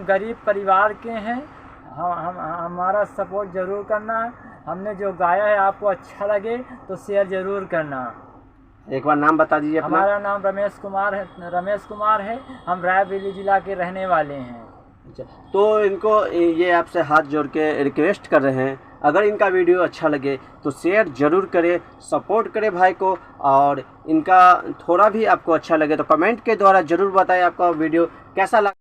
गरीब परिवार के हैं, हमारा सपोर्ट ज़रूर करना। हमने जो गाया है आपको अच्छा लगे तो शेयर ज़रूर करना। एक बार नाम बता दीजिए अपना। हमारा नाम रमेश कुमार है। हम रायबरेली ज़िला के रहने वाले हैं। अच्छा, तो इनको ये आपसे हाथ जोड़ के रिक्वेस्ट कर रहे हैं, अगर इनका वीडियो अच्छा लगे तो शेयर ज़रूर करें, सपोर्ट करें भाई को। और इनका थोड़ा भी आपको अच्छा लगे तो कमेंट के द्वारा ज़रूर बताएं आपका वीडियो कैसा लगा।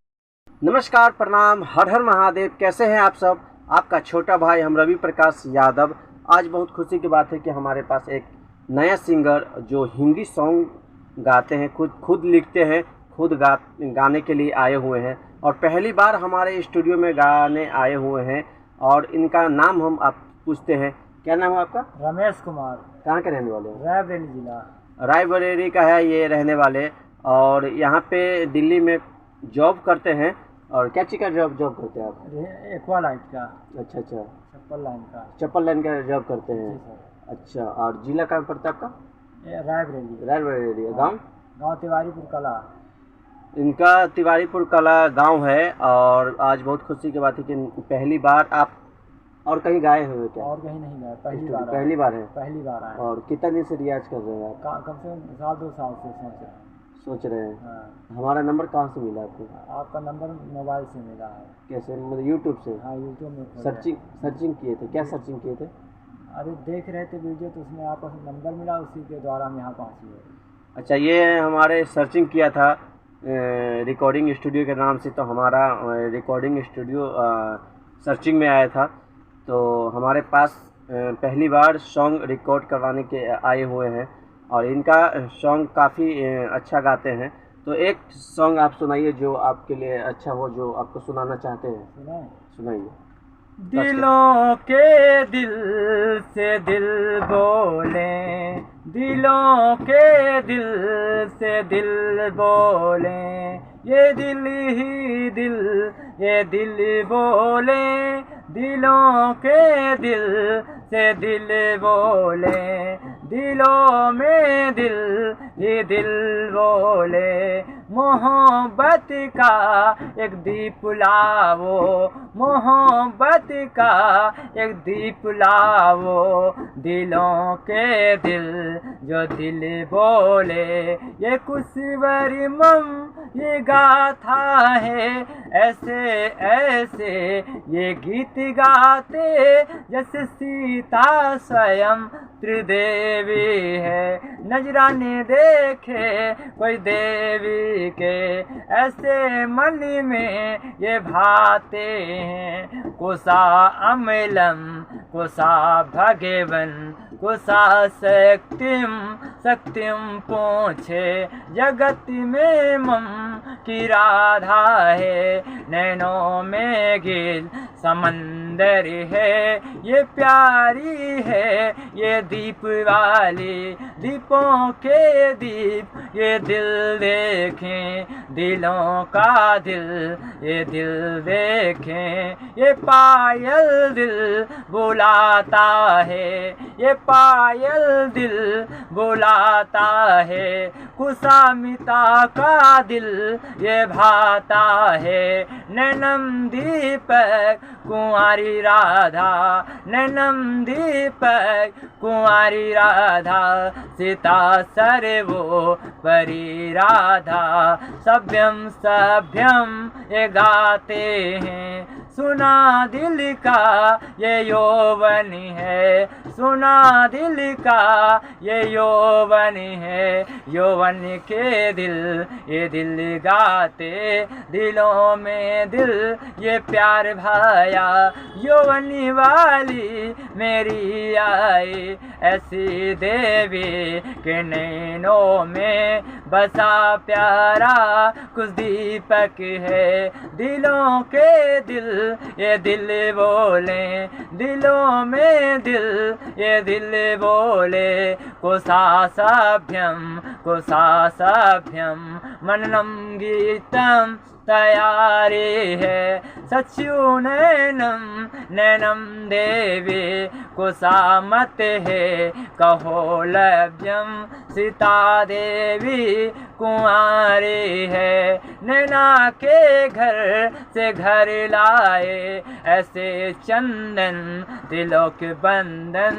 नमस्कार, प्रणाम, हर हर महादेव। कैसे हैं आप सब? आपका छोटा भाई हम रवि प्रकाश यादव। आज बहुत खुशी की बात है कि हमारे पास एक नया सिंगर जो हिंदी सॉन्ग गाते हैं, खुद लिखते हैं, खुद गाने के लिए आए हुए हैं और पहली बार हमारे स्टूडियो में गाने आए हुए हैं। और इनका नाम हम आप पूछते हैं, क्या नाम है आपका? रमेश कुमार। कहाँ के रहने वाले हैं? रायबरेली ज़िला। रायबरेली का है ये रहने वाले, और यहाँ पे दिल्ली में जॉब करते हैं। और क्या चीज़ का जॉब करते हैं आप? एक्वा लाइट का। अच्छा, चप्पल लाइन का। चप्पल लाइन का जॉब करते हैं। अच्छा, और जिला कहाँ पड़ता है आपका? रायबरेली। गाँव तिवारीपुर कला। इनका तिवारीपुर कला गांव है। और आज बहुत खुशी की बात है कि पहली बार आप और कहीं गाए हुए क्या? और कहीं नहीं गाए, पहली बार है। पहली बार आए। और कितना दिन से रियाज कर रहे हैं आप? कम से कम साल 2 साल से सोच रहे हैं। हाँ। हमारा नंबर कहाँ से मिला आपको? आपका नंबर मोबाइल से मिला है। कैसे? मतलब यूट्यूब से? हाँ, यूट्यूब में सर्चिंग किए थे। क्या सर्चिंग किए थे? अरे देख रहे थे वीडियो तो उसमें आपका नंबर मिला, उसी के द्वारा हम यहाँ पहुँचे। अच्छा, ये हमारे सर्चिंग किया था रिकॉर्डिंग स्टूडियो के नाम से, तो हमारा रिकॉर्डिंग स्टूडियो सर्चिंग में आया था। तो हमारे पास पहली बार सॉन्ग रिकॉर्ड करवाने के आए हुए हैं और इनका सॉन्ग काफ़ी अच्छा गाते हैं। तो एक सॉन्ग आप सुनाइए जो आपके लिए अच्छा हो, जो आपको सुनाना चाहते हैं। सुनाइए। दिलों के दिल से दिल बोले, दिलों के दिल से दिल बोले, ये दिल ही दिल, ये दिल बोले, दिलों के दिल से दिल बोले, दिलों में दिल ही दिल बोले, मोहब्बत का एक दीप लावो, मोहब्बत का एक दीप लावो, दिलों के दिल जो दिल बोले, ये कुसवर मम ये गाथा है, ऐसे ऐसे ये गीत गाते जैसे सीता स्वयं त्रिदेवी है, नजराने देखे कोई देवी के, ऐसे मन में ये भाते हैं, कोसा अमलम कोसा भगवन कोसा शक्तिम पूछे, जगत में मम की राधा है, नैनों में गिल समंदर है, ये प्यारी है ये दीप वाली, दीपों के दीप ये दिल देखें, दिलों का दिल ये दिल देखें, ये पायल दिल बुलाता है, ये पायल दिल बुलाता है, कुसामिता का दिल ये भाता है, नैनम दीपक कुंवारी राधा, नैनम दीपक कुंवारी राधा, सीता सर्वो परी राधा, सभ्यम सभ्यम ये गाते हैं, सुना दिल का ये यौवन है, सुना दिल का ये यौवन है, यौवन के दिल ये दिल गाते, दिलों में दिल ये प्यार भाया, यौवन वाली मेरी आई, ऐसी देवी के नैनों में बसा प्यारा कुछ दीपक है, दिलों के दिल ये दिल बोले, दिलों में दिल ये दिल बोले, कोसा सभ्यम मननम गीतम तैयारी है, सच्यु नैनम देवी कुसामत है, कहो लभ्यम सीता देवी कुंवारी है, नैना के घर से घर लाए, ऐसे चंदन तिलों के बंधन,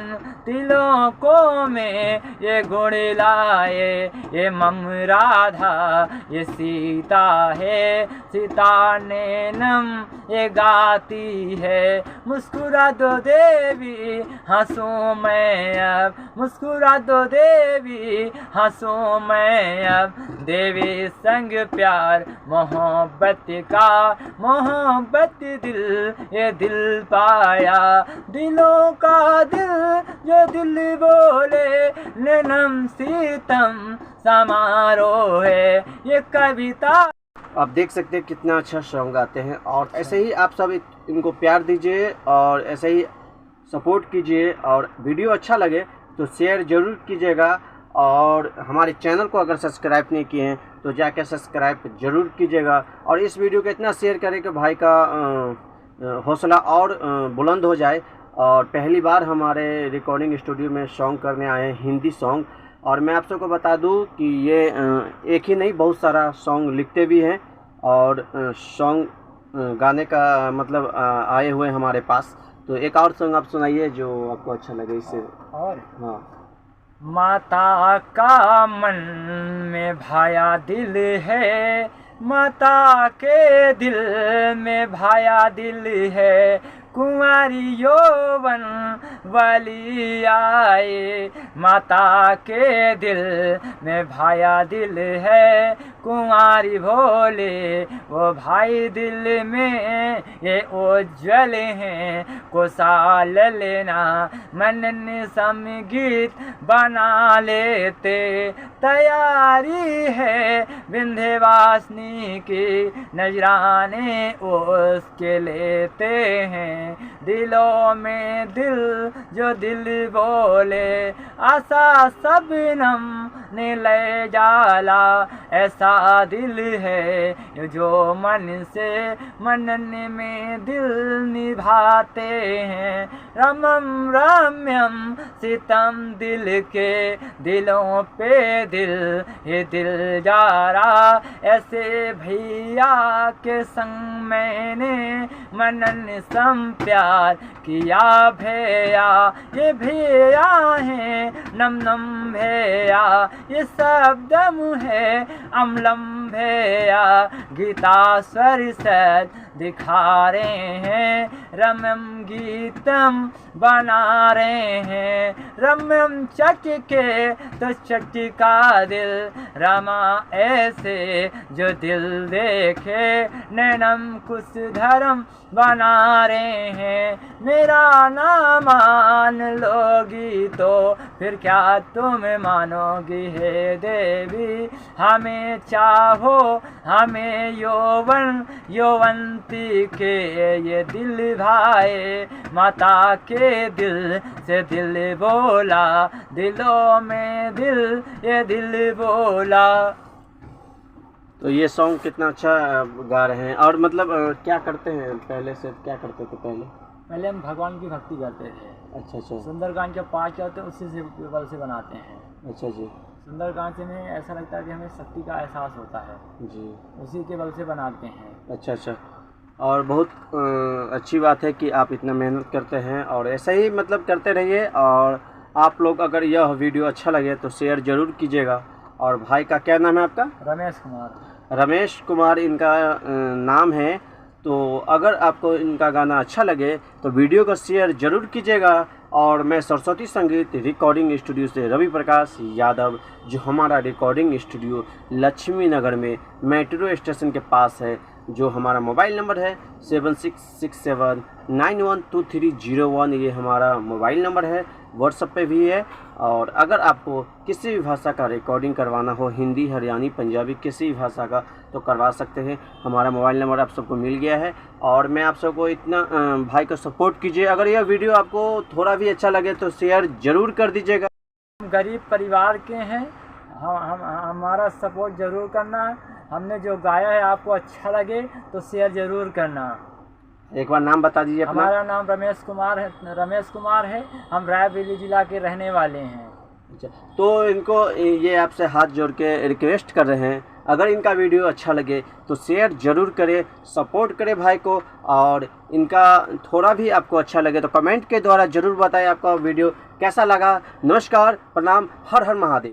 तिलों में ये गुण लाए। ये मम राधा ये सीता है, सीता नैनम ये गाती है, मुस्कुरा दो देवी हंसूं मैं अब, मुस्कुरा दो देवी हंसूं मैं अब, देवी संग प्यार मोहब्बत का, मोहब्बत दिल ये दिल पाया, दिलों का दिल जो दिल बोले, नैनम सीतम समारोह है। ये कविता आप देख सकते हैं कितना अच्छा सॉन्ग गाते हैं, और ऐसे ही आप सब इनको प्यार दीजिए और ऐसे ही सपोर्ट कीजिए, और वीडियो अच्छा लगे तो शेयर ज़रूर कीजिएगा, और हमारे चैनल को अगर सब्सक्राइब नहीं किए हैं तो जाकर सब्सक्राइब ज़रूर कीजिएगा, और इस वीडियो को इतना शेयर करें कि भाई का हौसला और बुलंद हो जाए। और पहली बार हमारे रिकॉर्डिंग स्टूडियो में सॉन्ग करने आए हैं, हिंदी सॉन्ग, और मैं आप सबको बता दूं कि ये एक ही नहीं बहुत सारा सॉन्ग लिखते भी हैं, और सॉन्ग गाने का मतलब आए हुए हमारे पास। तो एक और सॉन्ग आप सुनाइए जो आपको अच्छा लगे इससे। और हाँ। माता का मन में भाया दिल है, माता के दिल में भाया दिल है, कुंवारी यौवन वाली आए, माता के दिल में भाया दिल है, कुंवारी भोले वो भाई दिल में ये उज्ज्वल हैं, कोसाल लेना मनन संगीत बना लेते, तैयारी है विंध्यवासिनी की, नजराने उसके लेते हैं, दिलों में दिल जो दिल बोले, आशा सबनम ने ले जाला, ऐसा दिल है जो मन से मनन में दिल निभाते हैं, रमम रम्यम सितम दिल के, दिलों पे दिल ये दिल जा रहा, ऐसे भैया के संग मैंने मनन सम प्यार किया भैया, ये भैया है नम नम भैया, ये सब दम है अम्लम भैया, गीता स्वर सद दिखा रहे हैं, रमम गीतम बना रहे हैं, रमम चट के तो चटका दिल, रमा ऐसे जो दिल देखे, नैनम कुछ धर्म बना रहे हैं, मेरा ना मान लोगी तो फिर क्या तुम मानोगी हे देवी, हमें चाहो हमें यौवन यौवंती के ये दिल भाए, माता के दिल से दिल बोला, दिलों में दिल ये दिल बोला। तो ये सॉन्ग कितना अच्छा गा रहे हैं, और मतलब क्या करते हैं पहले से, क्या करते थे पहले हम भगवान की भक्ति करते थे। अच्छा अच्छा। सुंदरकांड के पाठ करते हैं उसी से बल से बनाते हैं। अच्छा जी। सुंदरकांड से में ऐसा लगता है कि हमें शक्ति का एहसास होता है जी, उसी के बल से बनाते हैं। अच्छा अच्छा। और बहुत अच्छी बात है कि आप इतना मेहनत करते हैं, और ऐसे ही मतलब करते रहिए, और आप लोग अगर यह वीडियो अच्छा लगे तो शेयर ज़रूर कीजिएगा। और भाई का क्या नाम है आपका? रमेश कुमार। रमेश कुमार इनका नाम है। तो अगर आपको इनका गाना अच्छा लगे तो वीडियो को शेयर ज़रूर कीजिएगा। और मैं सरस्वती संगीत रिकॉर्डिंग स्टूडियो से रवि प्रकाश यादव, जो हमारा रिकॉर्डिंग स्टूडियो लक्ष्मी नगर में मेट्रो स्टेशन के पास है, जो हमारा मोबाइल नंबर है 7667912301, ये हमारा मोबाइल नंबर है। व्हाट्सएप पे भी है। और अगर आपको किसी भी भाषा का रिकॉर्डिंग करवाना हो, हिंदी, हरियाणी, पंजाबी, किसी भी भाषा का, तो करवा सकते हैं। हमारा मोबाइल नंबर आप सबको मिल गया है। और मैं आप सबको इतना भाई को सपोर्ट कीजिए। अगर यह वीडियो आपको थोड़ा भी अच्छा लगे तो शेयर ज़रूर कर दीजिएगा। हम गरीब परिवार के हैं, हम हमारा सपोर्ट ज़रूर करना। हमने जो गाया है आपको अच्छा लगे तो शेयर ज़रूर करना। एक बार नाम बता दीजिए अपना। हमारा नाम रमेश कुमार है। हम रायबरेली ज़िला के रहने वाले हैं। अच्छा, तो इनको ये आपसे हाथ जोड़ के रिक्वेस्ट कर रहे हैं, अगर इनका वीडियो अच्छा लगे तो शेयर ज़रूर करें, सपोर्ट करें भाई को। और इनका थोड़ा भी आपको अच्छा लगे तो कमेंट के द्वारा ज़रूर बताएं आपका वीडियो कैसा लगा। नमस्कार, प्रणाम, हर हर महादेव।